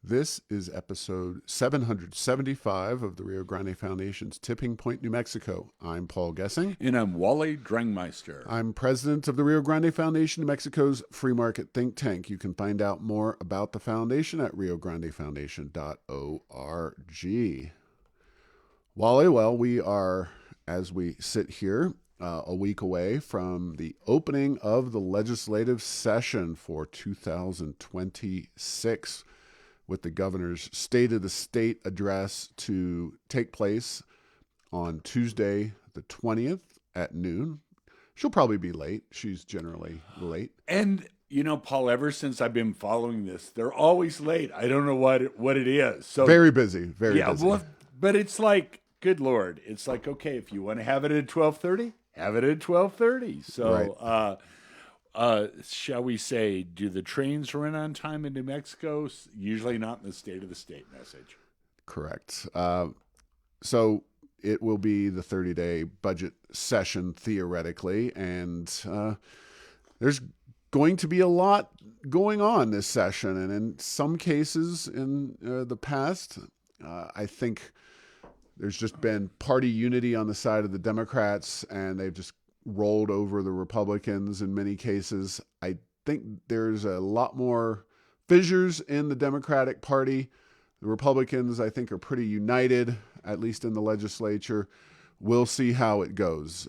This is episode 775 of the Rio Grande Foundation's Tipping Point, New Mexico. I'm Paul Gessing. And I'm Wally Drangmeister. I'm president of the Rio Grande Foundation, New Mexico's free market think tank. You can find out more about the foundation at riograndefoundation.org. Wally, well, we are, as we sit here, a week away from the opening of the legislative session for 2026. With the governor's State of the State address to take place on Tuesday, the 20th at noon. She'll probably be late. She's generally late. And, you know, Paul, ever since I've been following this, they're always late. I don't know what it is. So very busy, very busy. Well, but it's like, good Lord, it's like, okay, if you want to have it at 12:30, have it at 12:30. So, right. Shall we say, do the trains run on time in New Mexico? Usually not in the State of the State message. Correct. So it will be the 30-day budget session, theoretically, and there's going to be a lot going on this session. And in some cases in the past, I think there's just been party unity on the side of the Democrats, and they've just rolled over the Republicans in many cases. I think there's a lot more fissures in the Democratic Party. The Republicans, I think, are pretty united, at least in the legislature. We'll see how it goes.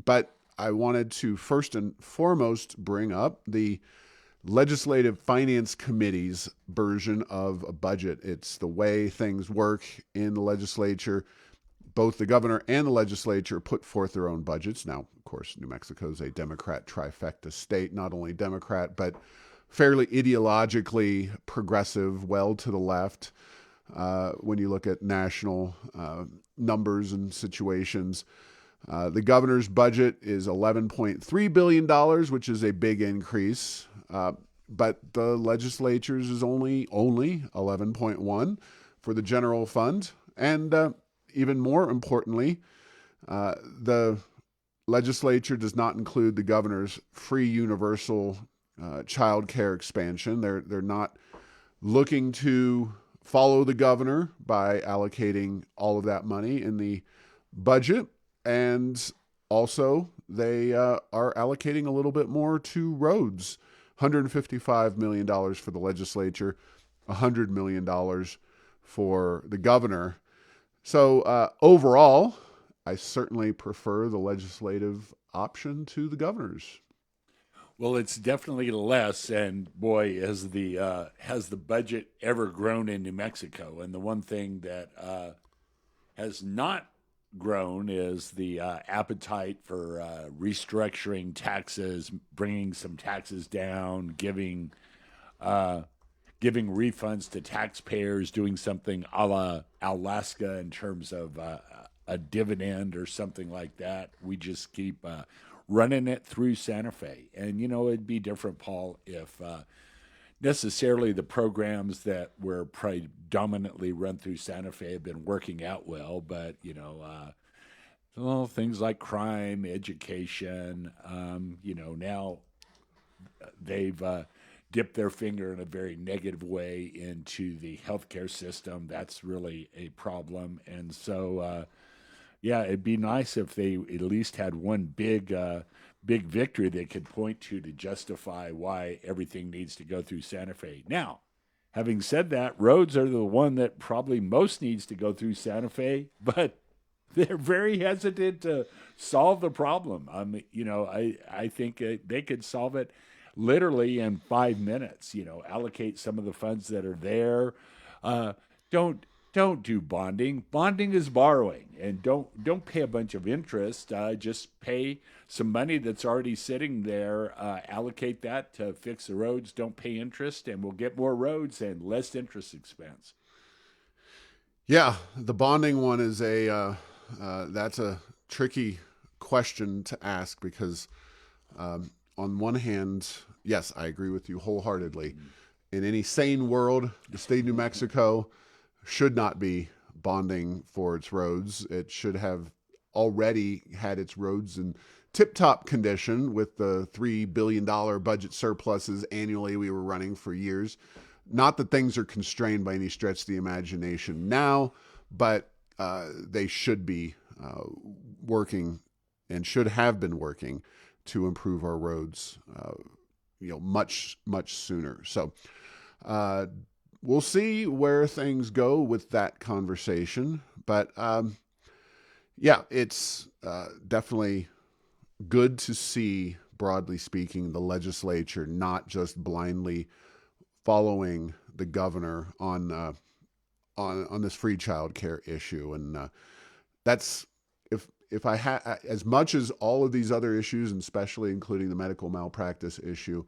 But I wanted to first and foremost bring up the Legislative Finance Committee's version of a budget. It's the way things work in the legislature. Both the governor and the legislature put forth their own budgets. Now, of course, New Mexico is a Democrat trifecta state, not only Democrat, but fairly ideologically progressive, well to the left. When you look at national numbers and situations, the governor's budget is $11.3 billion, which is a big increase. But the legislature's is only 11.1 for the general fund. And even more importantly, the legislature does not include the governor's free universal childcare expansion. They're not looking to follow the governor by allocating all of that money in the budget. And also, they are allocating a little bit more to roads. $155 million for the legislature, $100 million for the governor. So overall, I certainly prefer the legislative option to the governor's. Well, it's definitely less, and boy, has the budget ever grown in New Mexico. And the one thing that has not grown is the appetite for restructuring taxes, bringing some taxes down, giving refunds to taxpayers, doing something a la Alaska in terms of a dividend or something like that. We just keep running it through Santa Fe. And, you know, it'd be different, Paul, if necessarily the programs that were predominantly run through Santa Fe have been working out well. But, you know, things like crime, education, you know, now they've dip their finger in a very negative way into the healthcare system. That's really a problem. And so, yeah, it'd be nice if they at least had one big victory they could point to justify why everything needs to go through Santa Fe. Now, having said that, roads are the one that probably most needs to go through Santa Fe, but they're very hesitant to solve the problem. You know, I think they could solve it literally in 5 minutes. You know, allocate some of the funds that are there. Don't do bonding. Bonding is borrowing, and don't pay a bunch of interest. Just pay some money that's already sitting there. Allocate that to fix the roads. Don't pay interest, and we'll get more roads and less interest expense. Yeah, the bonding one is that's a tricky question to ask because on one hand, yes, I agree with you wholeheartedly. In any sane world, the state of New Mexico should not be bonding for its roads. It should have already had its roads in tip-top condition with the $3 billion budget surpluses annually we were running for years. Not that things are constrained by any stretch of the imagination now, but they should be working and should have been working to improve our roads, much sooner. So we'll see where things go with that conversation. But yeah, it's definitely good to see, broadly speaking, the legislature not just blindly following the governor on this free childcare issue. And that's if I had, as much as all of these other issues, and especially including the medical malpractice issue,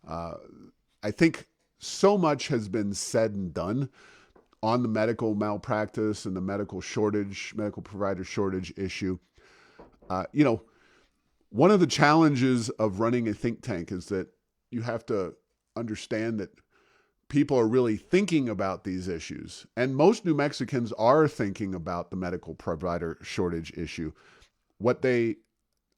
I think so much has been said and done on the medical malpractice and the medical provider shortage issue. One of the challenges of running a think tank is that you have to understand that people are really thinking about these issues. And most New Mexicans are thinking about the medical provider shortage issue. What they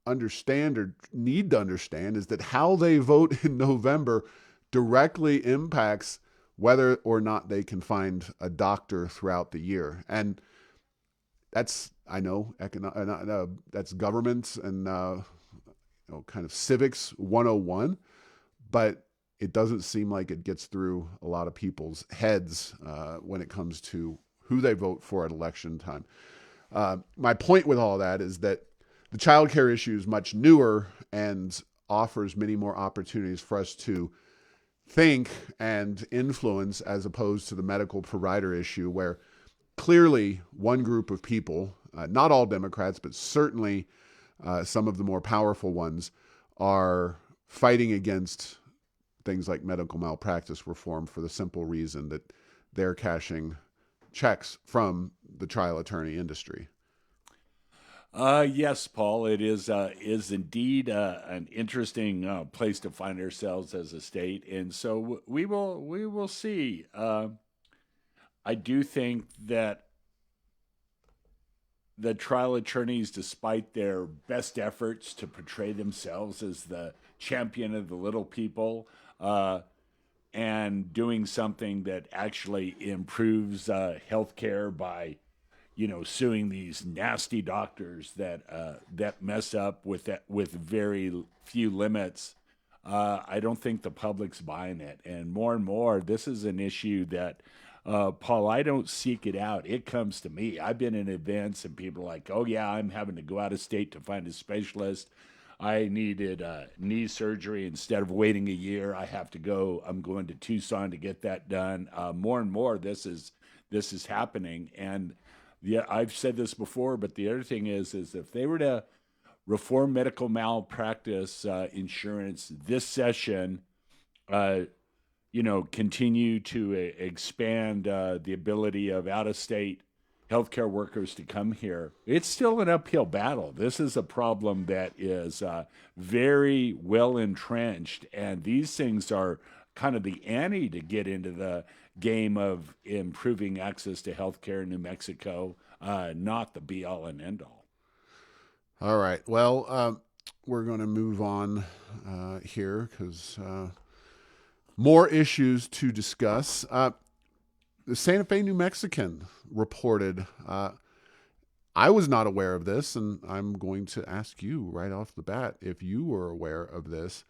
understand or need to understand is that how they vote in November directly impacts whether or not they can find a doctor throughout the year. And that's, I know, that's government and kind of civics 101, but it doesn't seem like it gets through a lot of people's heads when it comes to who they vote for at election time. My point with all that is that the child care issue is much newer and offers many more opportunities for us to think and influence, as opposed to the medical provider issue, where clearly one group of people, not all Democrats, but certainly some of the more powerful ones, are fighting against things like medical malpractice reform for the simple reason that they're cashing checks from the trial attorney industry. Yes, Paul, it is indeed an interesting place to find ourselves as a state, and so we will see. I do think that the trial attorneys, despite their best efforts to portray themselves as the champion of the little people, and doing something that actually improves healthcare by, suing these nasty doctors that mess up with very few limits. I don't think the public's buying it, and more, this is an issue that, Paul, I don't seek it out. It comes to me. I've been in events, and people are like, "Oh yeah, I'm having to go out of state to find a specialist. I needed knee surgery. Instead of waiting a year, I have to go. I'm going to Tucson to get that done." More and more, this is happening, and yeah, I've said this before, but the other thing is if they were to reform medical malpractice insurance this session, continue to expand the ability of out-of-state healthcare workers to come here, it's still an uphill battle. This is a problem that is very well entrenched, and these things are kind of the ante to get into the game of improving access to healthcare in New Mexico, not the be-all and end-all. All right. Well, we're going to move on here because more issues to discuss. The Santa Fe New Mexican reported, I was not aware of this, and I'm going to ask you right off the bat if you were aware of this.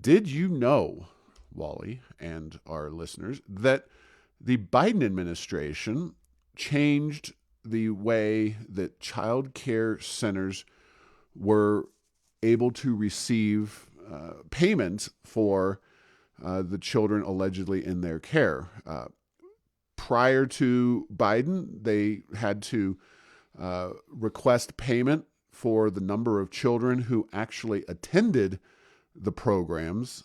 Did you know, Wally and our listeners, that the Biden administration changed the way that child care centers were able to receive payments for the children allegedly in their care? Prior to Biden, they had to request payment for the number of children who actually attended the programs.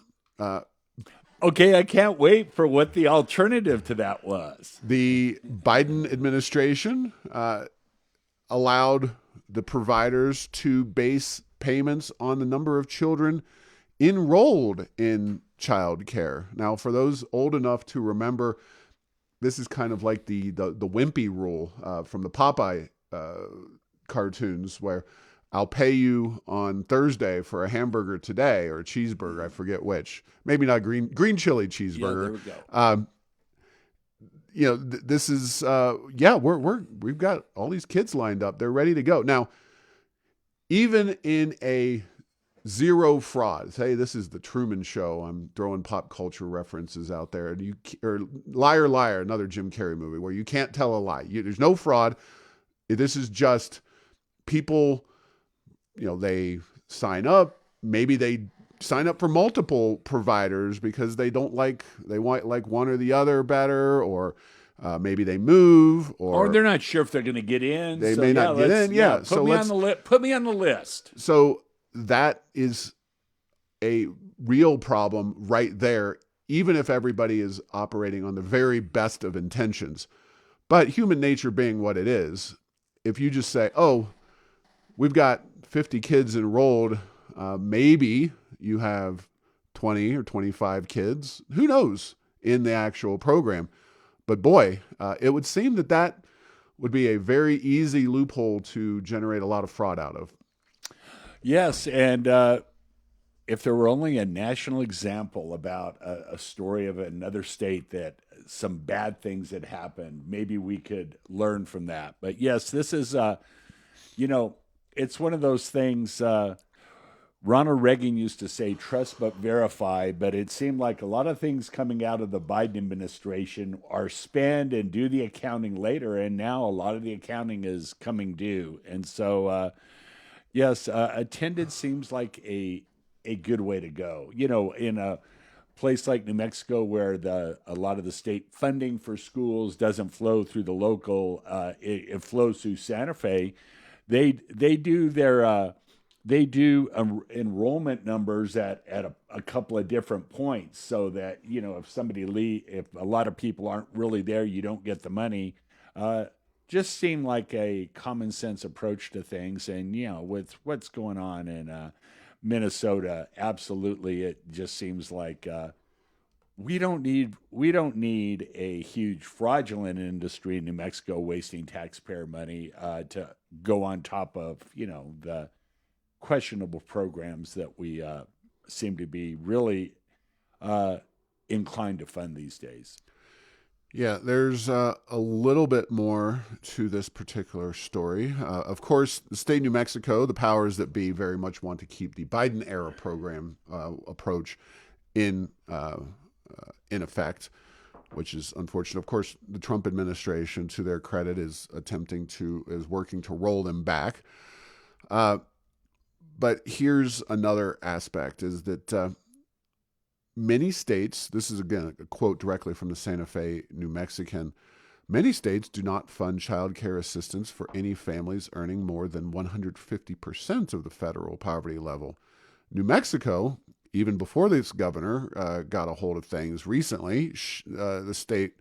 Okay, I can't wait for what the alternative to that was. The Biden administration allowed the providers to base payments on the number of children enrolled in child care. Now, for those old enough to remember, this is kind of like the Wimpy rule from the Popeye cartoons, where I'll pay you on Thursday for a hamburger today, or a cheeseburger, I forget which. Maybe not green chili cheeseburger. Yeah, there we go. this is we've got all these kids lined up. They're ready to go. Now, even in a zero fraud, say this is the Truman Show. I'm throwing pop culture references out there. Or Liar Liar, another Jim Carrey movie where you can't tell a lie. There's no fraud. This is just people, they sign up. Maybe they sign up for multiple providers because they want like one or the other better, or maybe they move, or they're not sure if they're going to get in. They may not get in. Yeah. Put me on the list. So that is a real problem right there, even if everybody is operating on the very best of intentions. But human nature being what it is, if you just say, oh, we've got 50 kids enrolled, maybe you have 20 or 25 kids, who knows, in the actual program. But boy, it would seem that would be a very easy loophole to generate a lot of fraud out of. Yes, and if there were only a national example about a story of another state that some bad things had happened, maybe we could learn from that. But yes, this is, it's one of those things. Ronald Reagan used to say, trust but verify, but it seemed like a lot of things coming out of the Biden administration are spend and do the accounting later, and now a lot of the accounting is coming due. And so, yes, attendance seems like a good way to go. In a place like New Mexico where a lot of the state funding for schools doesn't flow through the local, it flows through Santa Fe. They do their enrollment numbers at a couple of different points, so that if a lot of people aren't really there, you don't get the money. Just seemed like a common sense approach to things, and with what's going on in Minnesota, absolutely, it just seems like we don't need a huge fraudulent industry in New Mexico wasting taxpayer money to go on top of the questionable programs that we seem to be really inclined to fund these days. Yeah, there's a little bit more to this particular story. Of course, the state of New Mexico, the powers that be, very much want to keep the Biden-era program approach in effect, which is unfortunate. Of course, the Trump administration, to their credit, is working to roll them back. But here's another aspect, is that many states, this is again a quote directly from the Santa Fe New Mexican, many states do not fund child care assistance for any families earning more than 150% of the federal poverty level. New Mexico, even before this governor got a hold of things recently, the state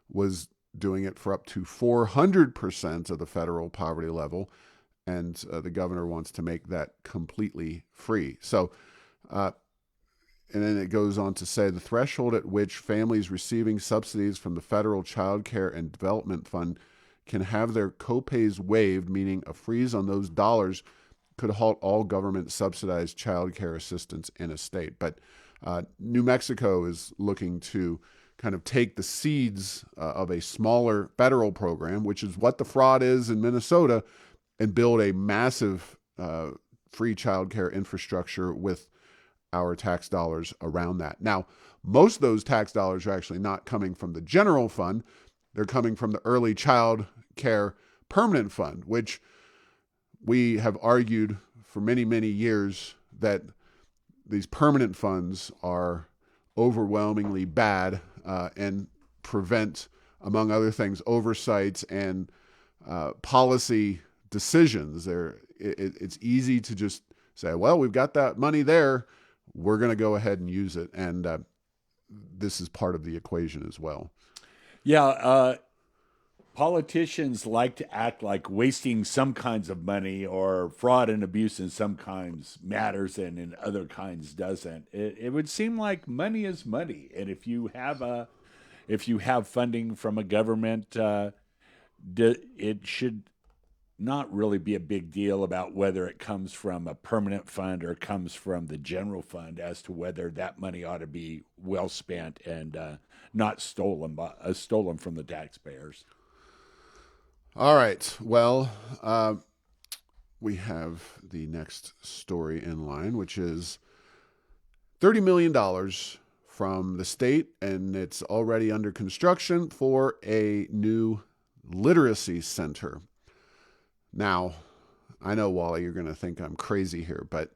was doing it for up to 400% of the federal poverty level. And the governor wants to make that completely free. So, and then it goes on to say the threshold at which families receiving subsidies from the Federal Child Care and Development Fund can have their copays waived, meaning a freeze on those dollars, could halt all government subsidized child care assistance in a state. But New Mexico is looking to kind of take the seeds of a smaller federal program, which is what the fraud is in Minnesota, and build a massive free childcare infrastructure with our tax dollars around that. Now, most of those tax dollars are actually not coming from the general fund. They're coming from the Early Child Care Permanent Fund, which we have argued for many, many years that these permanent funds are overwhelmingly bad and prevent, among other things, oversight and policy decisions. It's easy to just say, well, we've got that money there, we're going to go ahead and use it. And this is part of the equation as well. Yeah, politicians like to act like wasting some kinds of money or fraud and abuse in some kinds matters and in other kinds doesn't. It would seem like money is money, and if you have funding from a government, it should not really be a big deal about whether it comes from a permanent fund or comes from the general fund as to whether that money ought to be well spent and not stolen from the taxpayers. All right. Well, we have the next story in line, which is $30 million from the state, and it's already under construction for a new literacy center. Now, I know, Wally, you're going to think I'm crazy here, but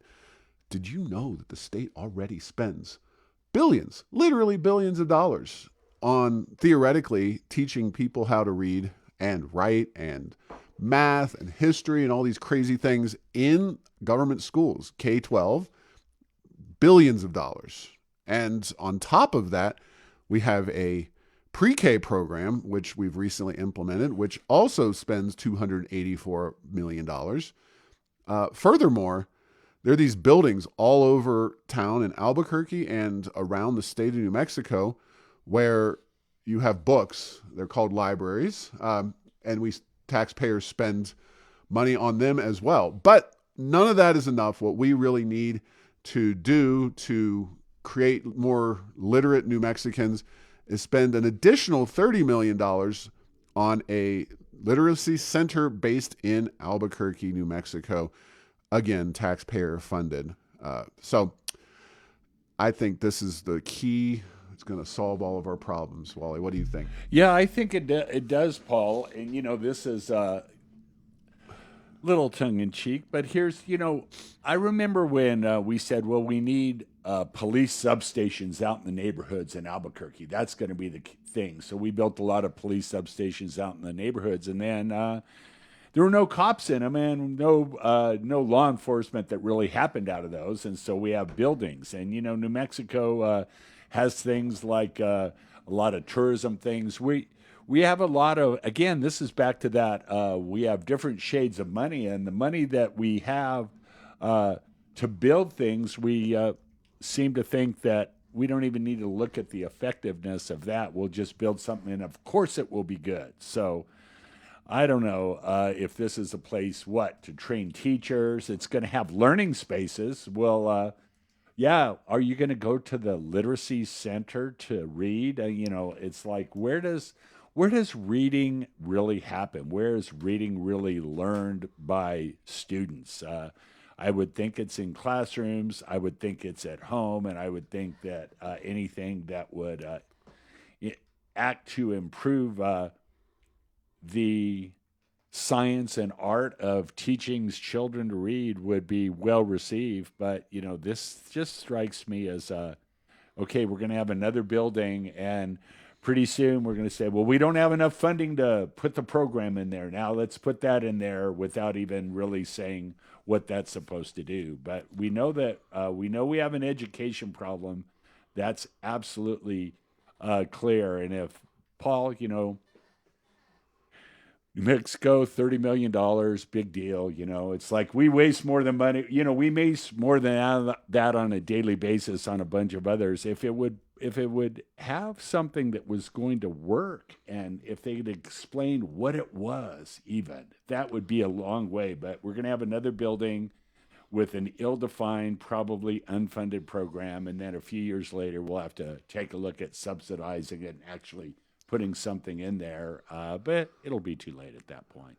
did you know that the state already spends billions, literally billions of dollars on theoretically teaching people how to read and write and math and history and all these crazy things in government schools, K-12, billions of dollars. And on top of that, we have a pre-K program, which we've recently implemented, which also spends $284 million. Furthermore, there are these buildings all over town in Albuquerque and around the state of New Mexico where you have books. They're called libraries, and we taxpayers spend money on them as well. But none of that is enough. What we really need to do to create more literate New Mexicans is spend an additional $30 million on a literacy center based in Albuquerque, New Mexico. Again, taxpayer funded. So I think this is the key. It's going to solve all of our problems. Wally, what do you think? Yeah, I think it does, Paul. And, this is little tongue in cheek, but here's, I remember when we said, well, we need police substations out in the neighborhoods in Albuquerque. That's going to be the thing. So we built a lot of police substations out in the neighborhoods, and then there were no cops in them and no law enforcement that really happened out of those. And so we have buildings, and New Mexico has things like a lot of tourism things. We have a lot of, again, this is back to that, we have different shades of money, and the money that we have to build things, we seem to think that we don't even need to look at the effectiveness of that. We'll just build something, and of course it will be good. So I don't know if this is a place, to train teachers. It's going to have learning spaces. Well, yeah, are you going to go to the literacy center to read? It's like, where does reading really happen? Where is reading really learned by students? I would think it's in classrooms. I would think it's at home. And I would think that anything that would act to improve the science and art of teaching children to read would be well received. But, this just strikes me as, okay, we're going to have another building, and pretty soon we're going to say, well, we don't have enough funding to put the program in there. Now let's put that in there without even really saying what that's supposed to do. But we know that we have an education problem. That's absolutely clear. And if Paul, New Mexico, $30 million, big deal. It's like we waste more than money. We waste more than that on a daily basis on a bunch of others. If it would have something that was going to work, and if they'd explain what it was, even, that would be a long way. But we're going to have another building with an ill-defined, probably unfunded program, and then a few years later, we'll have to take a look at subsidizing it and actually putting something in there. But it'll be too late at that point.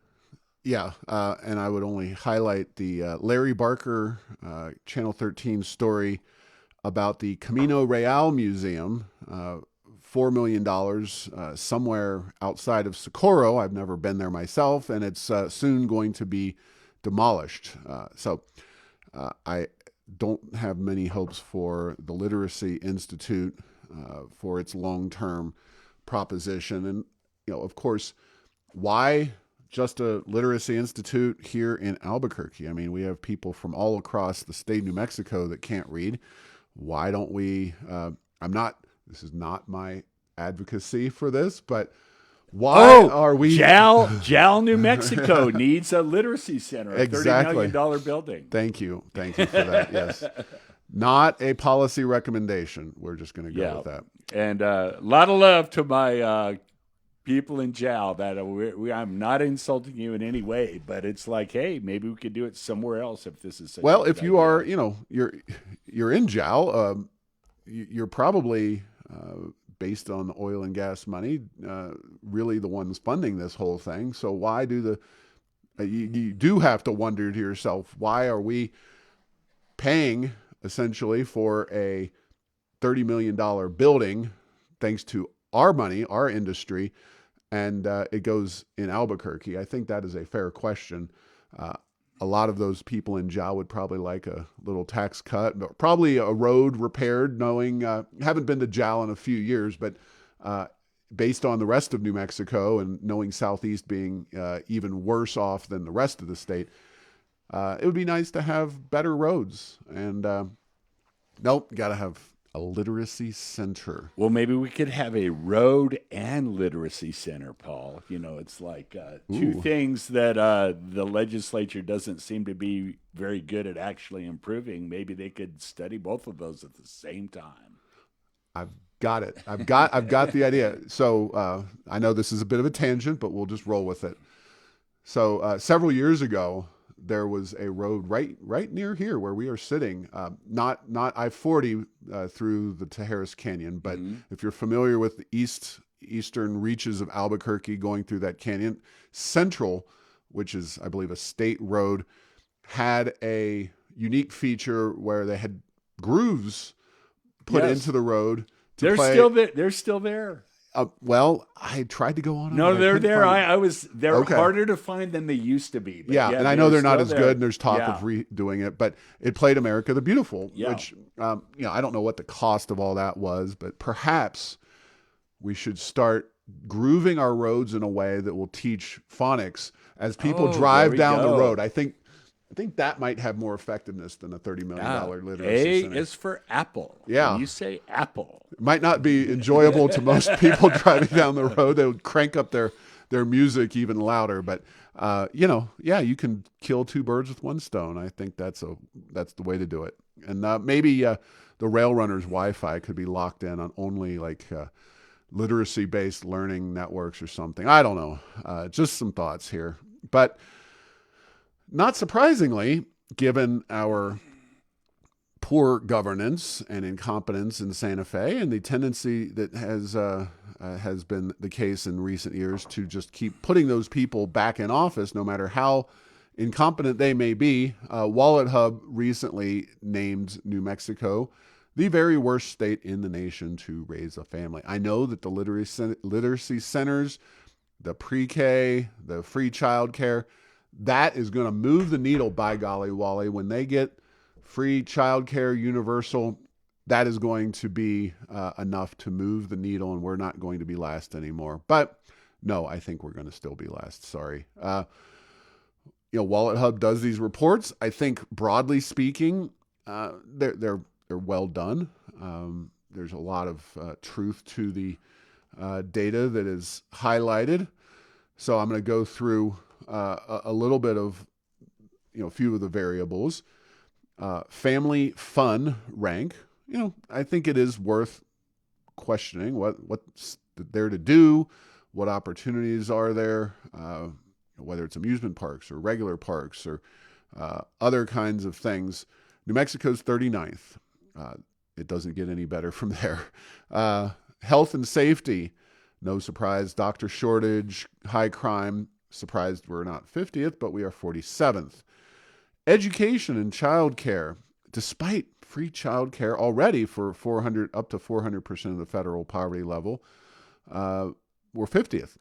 Yeah, and I would only highlight the Larry Barker Channel 13 story about the Camino Real Museum, $4 million somewhere outside of Socorro. I've never been there myself, and it's soon going to be demolished. So I don't have many hopes for the Literacy Institute for its long-term proposition. And, of course, why just a Literacy Institute here in Albuquerque? I mean, we have people from all across the state of New Mexico that can't read. Why don't we, this is not my advocacy for this, but why are we? JAL, New Mexico needs a literacy center, a exactly. $30 million building. Thank you for that, yes. Not a policy recommendation. We're just going to go with that. And a lot of love to my people in jail that I'm not insulting you in any way, but it's like, hey, maybe we could do it somewhere else if this is such a Well, good if you idea. are, you're in jail, you're probably based on oil and gas money, really the ones funding this whole thing. So why do you do have to wonder to yourself, why are we paying essentially for a $30 million building, thanks to our money, our industry, and it goes in Albuquerque? I think that is a fair question. Uh, a lot of those people in jail would probably like a little tax cut, but probably a road repaired. Knowing, haven't been to jail in a few years, but uh, based on the rest of New Mexico and knowing Southeast being even worse off than the rest of the state, it would be nice to have better roads. And nope, got to have a literacy center. Well, maybe we could have a road and literacy center, Paul. It's like two Ooh, things that the legislature doesn't seem to be very good at actually improving. Maybe they could study both of those at the same time. I've got it. I've got the idea. So I know this is a bit of a tangent, but we'll just roll with it. So several years ago, there was a road right near here where we are sitting, not I-40 through the Tejeras Canyon, but if you're familiar with the eastern reaches of Albuquerque, going through that canyon, Central, which is I believe a state road, had a unique feature where they had grooves put Yes, into the road to they're play. still there. They're still there. Well, I tried to go on them, No, but I they're couldn't there. find them. I was. They're Okay. harder to find than they used to be. But Yeah, and I know they're not still as there. good, and there's talk Yeah. of redoing it, but it played America the Beautiful, Yeah. which, I don't know what the cost of all that was, but perhaps we should start grooving our roads in a way that will teach phonics as people Oh, there drive we down the go. road. I think that might have more effectiveness than a $30 million literacy A center. is for apple. Yeah. When you say apple. It might not be enjoyable to most people driving down the road. They would crank up their music even louder, but you can kill two birds with one stone. I think that's the way to do it. And maybe the rail runners' Wi-Fi could be locked in on only like literacy-based learning networks or something. I don't know. Just some thoughts here, but not surprisingly, given our poor governance and incompetence in Santa Fe, and the tendency that has been the case in recent years to just keep putting those people back in office, no matter how incompetent they may be. Wallethub recently named New Mexico the very worst state in the nation to raise a family. I know that the literacy centers, the pre-K, the free childcare, that is going to move the needle, by golly, Wally. When they get free childcare, universal, that is going to be enough to move the needle, and we're not going to be last anymore. But no, I think we're going to still be last. Sorry. Wallethub does these reports. I think broadly speaking, they're well done. There's a lot of truth to the data that is highlighted. So I'm going to go through a little bit of a few of the variables. Family fun rank. I think it is worth questioning what's there to do, what opportunities are there, whether it's amusement parks or regular parks or other kinds of things. New Mexico's 39th. It doesn't get any better from there. Health and safety, no surprise. Doctor shortage, high crime. Surprised we're not 50th, but we are 47th. Education and childcare, despite free childcare already for up to 400% of the federal poverty level, we're 50th.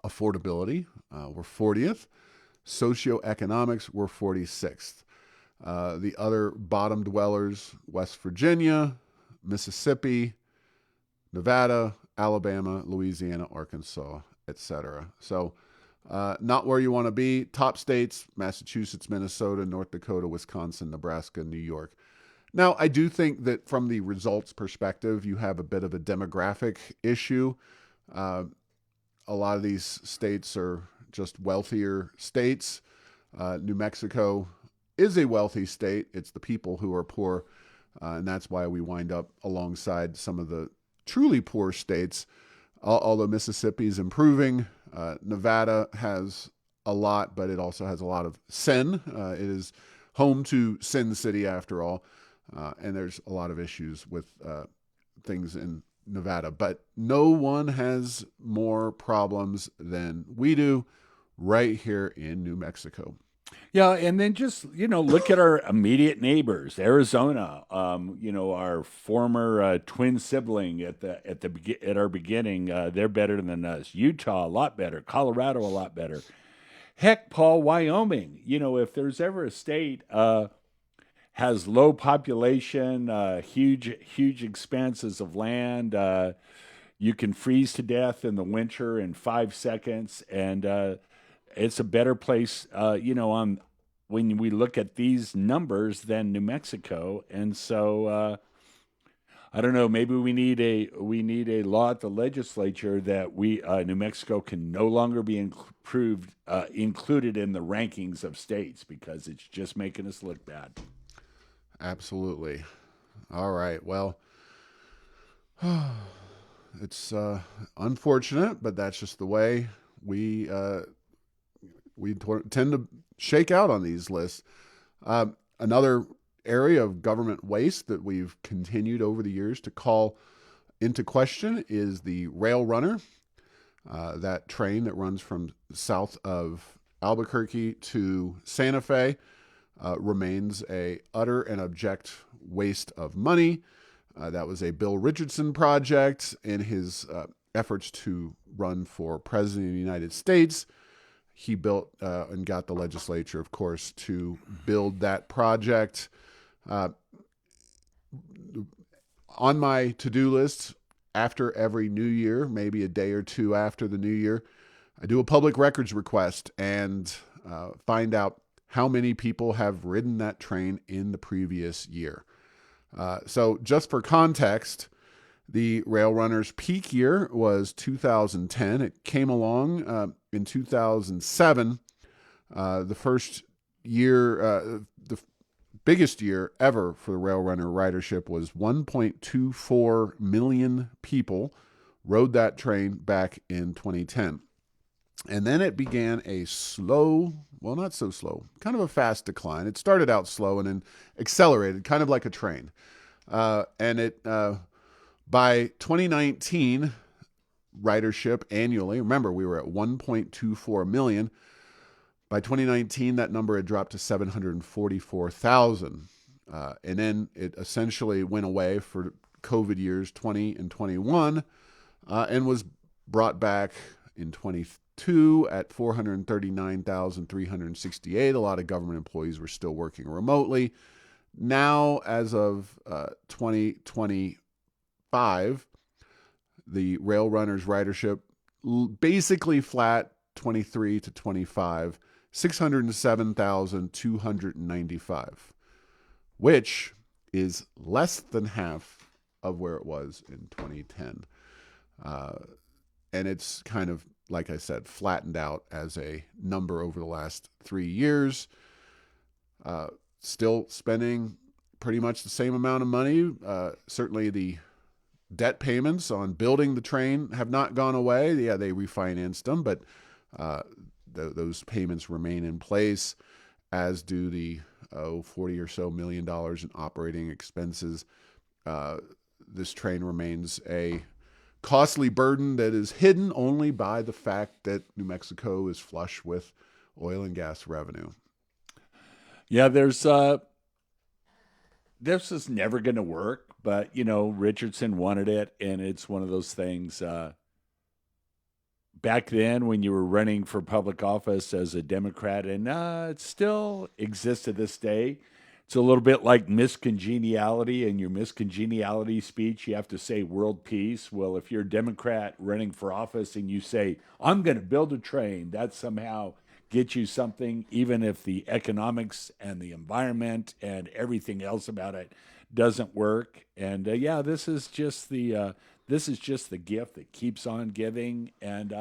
Affordability, we're 40th. Socioeconomics, we're 46th. The other bottom dwellers, West Virginia, Mississippi, Nevada, Alabama, Louisiana, Arkansas, etc. So not where you want to be. Top states, Massachusetts, Minnesota, North Dakota, Wisconsin, Nebraska, New York. Now, I do think that from the results perspective, you have a bit of a demographic issue. A lot of these states are just wealthier states. New Mexico is a wealthy state. It's the people who are poor, and that's why we wind up alongside some of the truly poor states. although Mississippi is improving, Nevada has a lot, but it also has a lot of sin. It is home to Sin City, after all, and there's a lot of issues with things in Nevada. But no one has more problems than we do right here in New Mexico. Yeah, and then just look at our immediate neighbors, Arizona. Our former twin sibling at our beginning. They're better than us. Utah, a lot better. Colorado, a lot better. Heck, Paul, Wyoming. If there's ever a state has low population, huge expanses of land. You can freeze to death in the winter in 5 seconds, and it's a better place, on when we look at these numbers than New Mexico. And so I don't know. Maybe we need a law at the legislature that we New Mexico can no longer be included in the rankings of states because it's just making us look bad. Absolutely. All right. Well, it's unfortunate, but that's just the way we tend to shake out on these lists. Another area of government waste that we've continued over the years to call into question is the Rail Runner, that train that runs from south of Albuquerque to Santa Fe. Remains a utter and abject waste of money. That was a Bill Richardson project in his efforts to run for president of the United States. He built and got the legislature, of course, to build that project. On my to-do list, after every new year, maybe a day or two after the new year, I do a public records request and find out how many people have ridden that train in the previous year. So just for context, the Rail Runner's peak year was 2010. It came along in 2007. The first year, the biggest year ever for the Rail Runner ridership was 1.24 million people rode that train back in 2010. And then it began a slow, well, not so slow, kind of a fast decline. It started out slow and then accelerated, kind of like a train. And it by 2019, ridership annually, remember, we were at 1.24 million. By 2019, that number had dropped to 744,000. And then it essentially went away for COVID years 20 and 21 and was brought back in 22 at 439,368. A lot of government employees were still working remotely. Now, as of 2025, the Rail Runners ridership basically flat, 23 to 25, 607,295, which is less than half of where it was in 2010. And it's kind of, like I said, flattened out as a number over the last 3 years. Still spending pretty much the same amount of money. Certainly the debt payments on building the train have not gone away. Yeah, they refinanced them, but those payments remain in place, as do the $40 or so million in operating expenses. This train remains a costly burden that is hidden only by the fact that New Mexico is flush with oil and gas revenue. Yeah, this is never going to work, but Richardson wanted it, and it's one of those things. Back then, when you were running for public office as a Democrat, and it still exists to this day. It's a little bit like miscongeniality. In your miscongeniality speech, you have to say world peace. Well, if you're a Democrat running for office and you say, I'm going to build a train, that somehow gets you something, even if the economics and the environment and everything else about it doesn't work. And this is just the gift that keeps on giving. And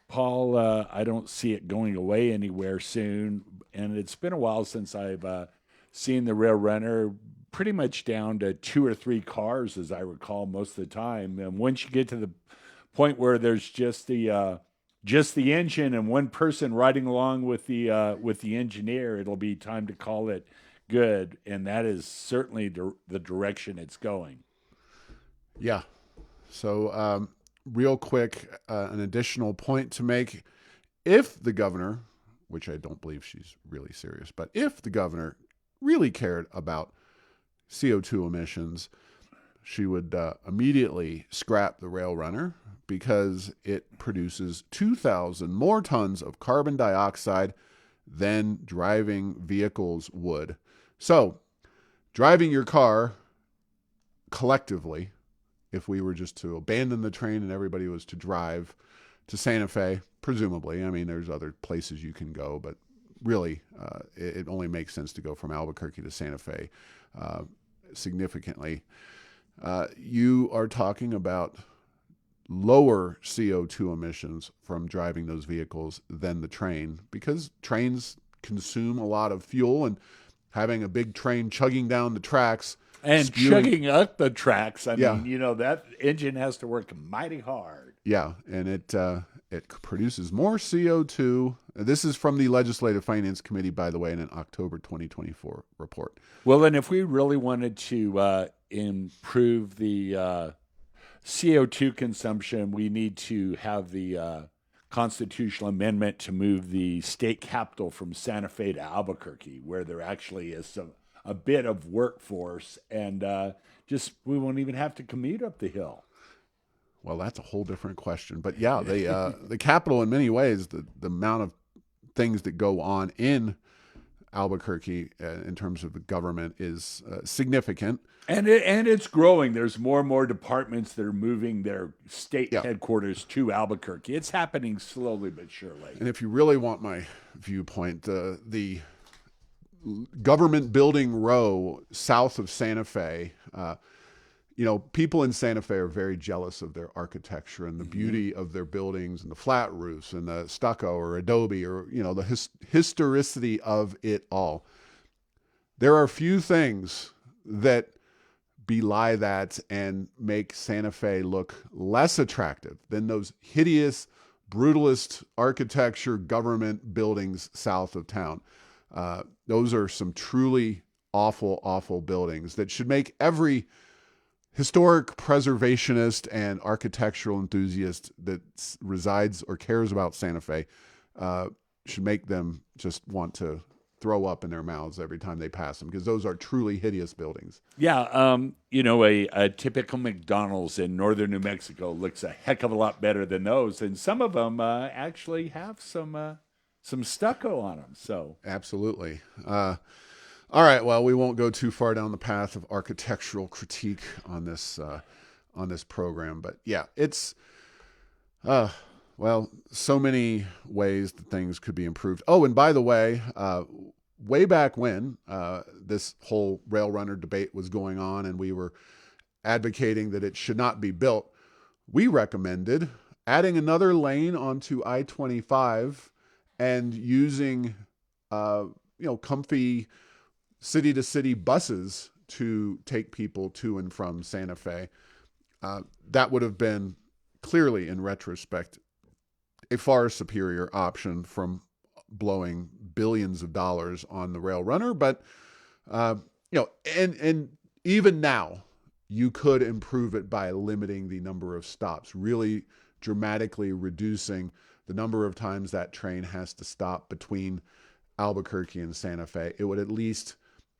Paul, I don't see it going away anywhere soon. And it's been a while since I've seen the Rail Runner pretty much down to 2 or 3 cars, as I recall, most of the time. And once you get to the point where there's just the engine and one person riding along with the engineer, it'll be time to call it good, and that is certainly the direction it's going. Yeah. So, real quick, an additional point to make: if the governor, which I don't believe she's really serious, but if the governor really cared about CO2 emissions, she would immediately scrap the rail runner because it produces 2,000 more tons of carbon dioxide than driving vehicles would. So, driving your car collectively, if we were just to abandon the train and everybody was to drive to Santa Fe, presumably, I mean, there's other places you can go, but really, it only makes sense to go from Albuquerque to Santa Fe significantly. You are talking about lower CO2 emissions from driving those vehicles than the train, because trains consume a lot of fuel, and having a big train chugging down the tracks and chugging up the tracks. I mean, that engine has to work mighty hard. Yeah, and it produces more CO2. This is from the Legislative Finance Committee, by the way, in an October 2024 report. Well, and if we really wanted to improve the CO2 consumption, we need to have the constitutional amendment to move the state capital from Santa Fe to Albuquerque, where there actually is a bit of workforce, and we won't even have to commute up the hill. Well, that's a whole different question. But yeah, the capital, in many ways, the amount of things that go on in Albuquerque in terms of the government is significant. And it's growing. There's more and more departments that are moving their state headquarters to Albuquerque. It's happening slowly but surely. And if you really want my viewpoint, the government building row south of Santa Fe, people in Santa Fe are very jealous of their architecture and the beauty of their buildings and the flat roofs and the stucco or adobe or, the historicity of it all. There are few things that belie that and make Santa Fe look less attractive than those hideous, brutalist architecture government buildings south of town. Those are some truly awful, awful buildings that should make every historic preservationist and architectural enthusiast that resides or cares about Santa Fe should make them just want to throw up in their mouths every time they pass them, because those are truly hideous buildings. Yeah, a typical McDonald's in northern New Mexico looks a heck of a lot better than those, and some of them actually have some stucco on them. So absolutely. All right. Well, we won't go too far down the path of architectural critique on this program, but yeah, it's so many ways that things could be improved. Oh, and by the way, way back when this whole rail runner debate was going on, and we were advocating that it should not be built, we recommended adding another lane onto I-25 and using comfy city-to-city buses to take people to and from Santa Fe. That would have been clearly, in retrospect, a far superior option from blowing billions of dollars on the rail runner. But, and even now, you could improve it by limiting the number of stops, really dramatically reducing the number of times that train has to stop between Albuquerque and Santa Fe. It would at least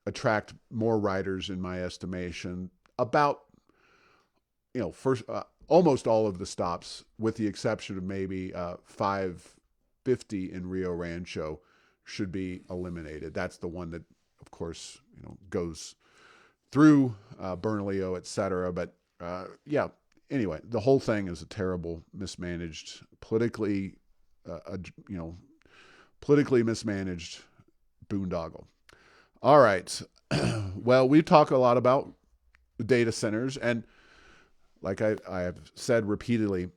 attract more riders, in my estimation. About, almost all of the stops, with the exception of maybe 550 in Rio Rancho, should be eliminated. That's the one that, of course, goes through Bernalillo, et cetera. But anyway, the whole thing is a terrible, mismanaged, politically mismanaged boondoggle. All right. Well, we talk a lot about data centers, and like I have said repeatedly,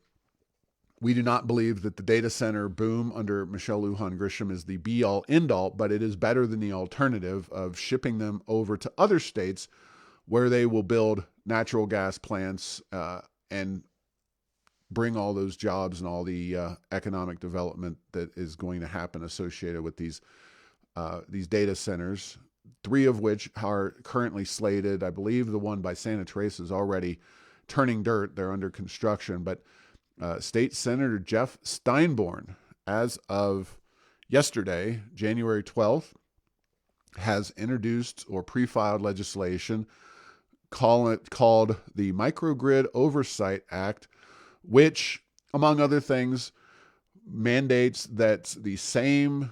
We do not believe that the data center boom under Michelle Lujan Grisham is the be all end all, but it is better than the alternative of shipping them over to other states where they will build natural gas plants and bring all those jobs and all the economic development that is going to happen associated with these data centers, 3 of which are currently slated. I believe the one by Santa Teresa is already turning dirt. They're under construction. But State Senator Jeff Steinborn, as of yesterday, January 12th, has introduced or pre-filed legislation called the Microgrid Oversight Act, which, among other things, mandates that the same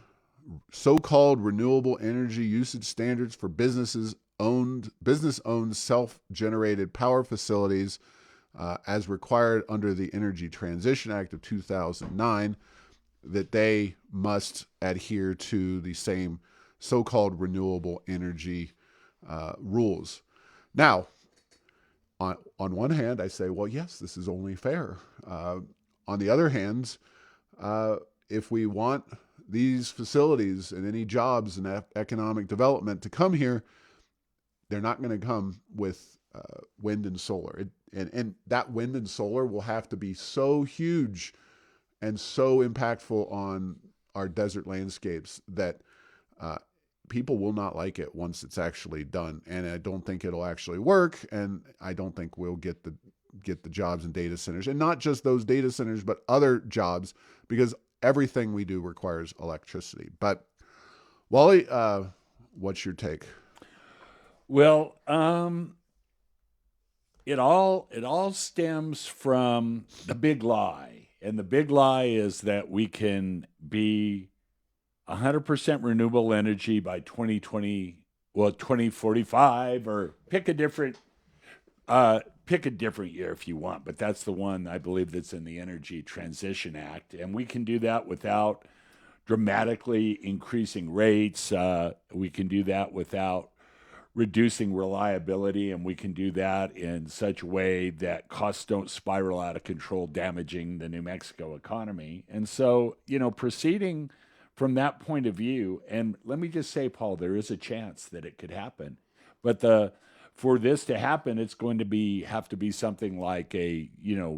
so-called renewable energy usage standards for business-owned self-generated power facilities as required under the Energy Transition Act of 2009, that they must adhere to the same so-called renewable energy rules. Now, on one hand, I say, well, yes, this is only fair. On the other hand, if we want these facilities and any jobs and economic development to come here, they're not going to come with wind and solar. And that wind and solar will have to be so huge and so impactful on our desert landscapes that people will not like it once it's actually done. And I don't think it'll actually work. And I don't think we'll get the jobs in data centers, and not just those data centers, but other jobs, because everything we do requires electricity. But Wally, what's your take? Well, it all stems from the big lie, and the big lie is that we can be 100% renewable energy by 2020, 2045, or pick a different year if you want, but that's the one I believe that's in the Energy Transition Act, and we can do that without dramatically increasing rates. We can do that without reducing reliability, and we can do that in such a way that costs don't spiral out of control, damaging the New Mexico economy. And so, proceeding from that point of view, and let me just say, Paul, there is a chance that it could happen, but for this to happen, it's going to have to be something like a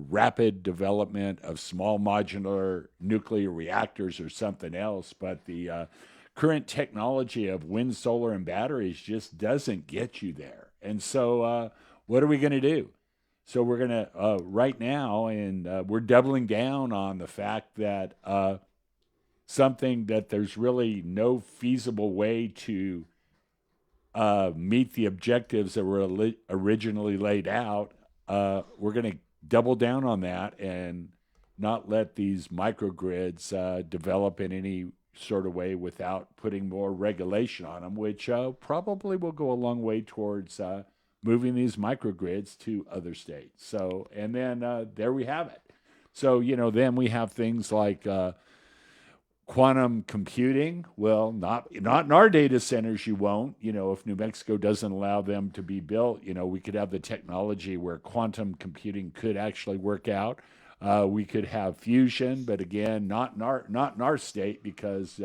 rapid development of small modular nuclear reactors or something else. But the current technology of wind, solar, and batteries just doesn't get you there. And so, what are we going to do? So we're going to right now, and we're doubling down on the fact that something that there's really no feasible way to meet the objectives that were originally laid out. We're going to double down on that and not let these microgrids develop in any sort of way without putting more regulation on them, which probably will go a long way towards moving these microgrids to other states. So, and then there we have it. So, then we have things like quantum computing. Well, not in our data centers, you won't. If New Mexico doesn't allow them to be built, we could have the technology where quantum computing could actually work out. We could have fusion, but again, not in our state, because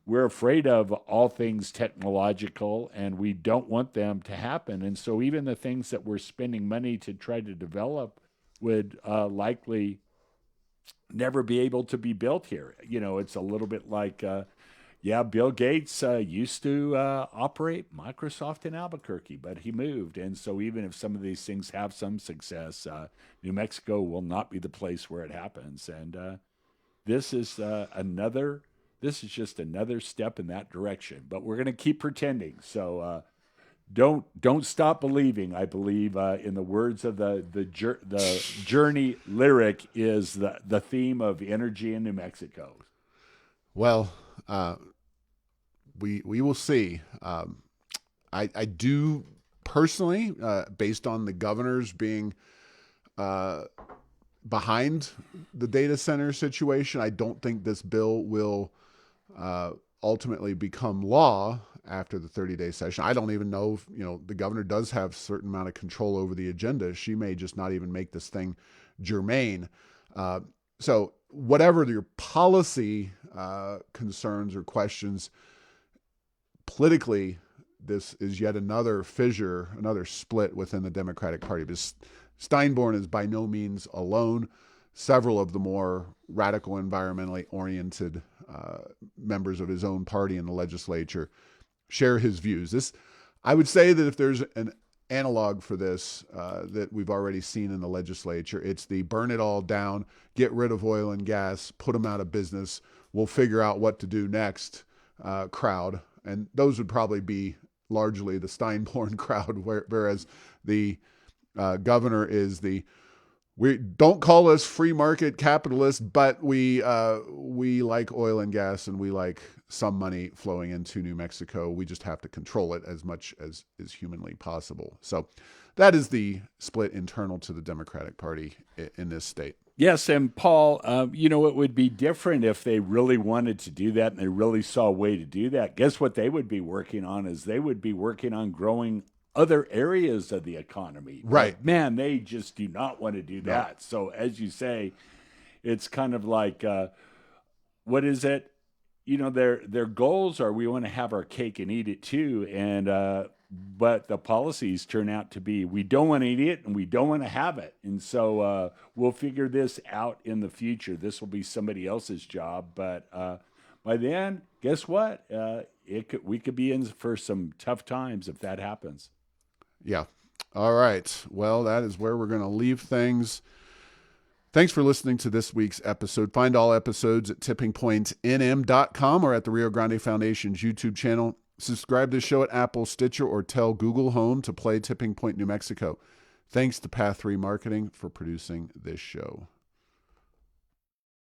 we're afraid of all things technological, and we don't want them to happen. And so even the things that we're spending money to try to develop would likely never be able to be built here. It's a little bit like, Bill Gates used to operate Microsoft in Albuquerque, but he moved. And so even if some of these things have some success, New Mexico will not be the place where it happens. And this is just another step in that direction. But we're going to keep pretending. So don't stop believing. I believe in the words of the Journey lyric is the theme of energy in New Mexico. Well, we will see. I do personally, based on the governors being behind the data center situation, I don't think this bill will ultimately become law after the 30-day session. I don't even know if, the governor does have a certain amount of control over the agenda. She may just not even make this thing germane. So whatever your policy concerns or questions, politically, this is yet another fissure, another split within the Democratic Party. Because Steinborn is by no means alone. Several of the more radical, environmentally oriented members of his own party in the legislature share his views. This, I would say that if there's an analog for this that we've already seen in the legislature, it's the burn it all down, get rid of oil and gas, put them out of business, we'll figure out what to do next crowd. And those would probably be largely the Steinborn crowd, whereas the governor is we don't call us free market capitalists, but we like oil and gas and we like some money flowing into New Mexico. We just have to control it as much as is humanly possible. So that is the split internal to the Democratic Party in this state. Yes, and Paul, it would be different if they really wanted to do that and they really saw a way to do that. Guess what they would be working on is they would be working on growing other areas of the economy. Right. But man, they just do not want to do that. No. So as you say, it's kind of like, what is it? Their goals are we want to have our cake and eat it too. And but the policies turn out to be we don't want to eat it and we don't want to have it. And so we'll figure this out in the future. This will be somebody else's job. But by then, guess what? We could be in for some tough times if that happens. Yeah. All right. Well, that is where we're going to leave things. Thanks for listening to this week's episode. Find all episodes at tippingpointnm.com or at the Rio Grande Foundation's YouTube channel. Subscribe to the show at Apple, Stitcher, or tell Google Home to play Tipping Point New Mexico. Thanks to Path 3 Marketing for producing this show.